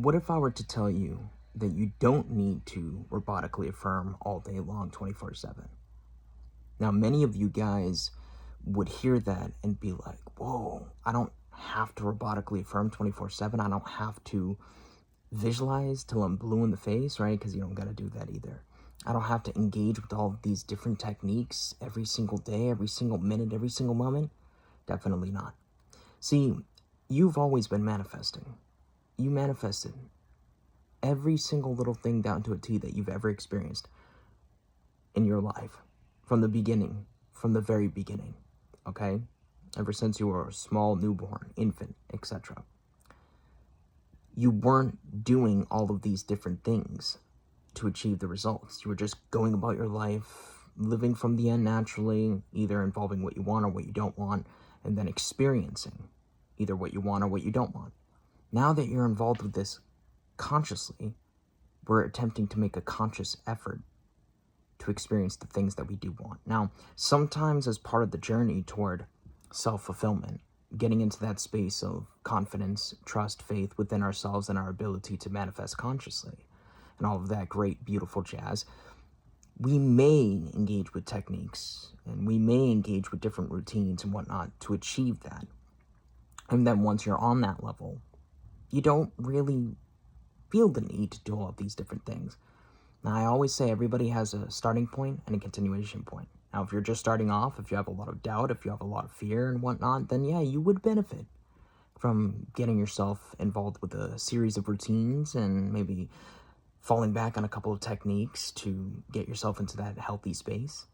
What if I were to tell you that you don't need to robotically affirm all day long, 24/7? Now, many of you guys would hear that and be like, whoa, I don't have to robotically affirm 24/7. I don't have to visualize till I'm blue in the face, right? Because you don't got to do that either. I don't have to engage with all of these different techniques every single day, every single minute, every single moment. Definitely not. See, you've always been manifesting. You manifested every single little thing down to a T that you've ever experienced in your life from the beginning, from the very beginning, okay? Ever since you were a small newborn, infant, etc. You weren't doing all of these different things to achieve the results. You were just going about your life, living from the end naturally, either involving what you want or what you don't want, and then experiencing either what you want or what you don't want. Now that you're involved with this consciously, we're attempting to make a conscious effort to experience the things that we do want. Now, sometimes as part of the journey toward self-fulfillment, getting into that space of confidence, trust, faith within ourselves and our ability to manifest consciously, and all of that great, beautiful jazz, we may engage with techniques and we may engage with different routines and whatnot to achieve that. And then once you're on that level, you don't really feel the need to do all of these different things. Now, I always say everybody has a starting point and a continuation point. Now, if you're just starting off, if you have a lot of doubt, if you have a lot of fear and whatnot, then yeah, you would benefit from getting yourself involved with a series of routines and maybe falling back on a couple of techniques to get yourself into that healthy space.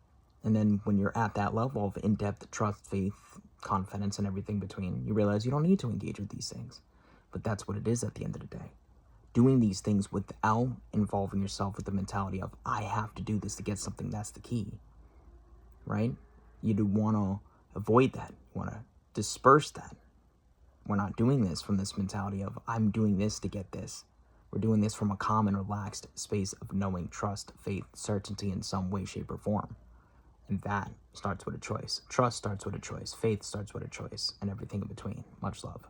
And then when you're at that level of in-depth trust, faith, confidence, and everything between, you realize you don't need to engage with these things. But that's what it is at the end of the day. Doing these things without involving yourself with the mentality of, I have to do this to get something, that's the key, right? You do want to avoid that. You want to disperse that. We're not doing this from this mentality of, I'm doing this to get this. We're doing this from a calm and relaxed space of knowing, trust, faith, certainty in some way, shape, or form. And that starts with a choice. Trust starts with a choice. Faith starts with a choice. And everything in between. Much love.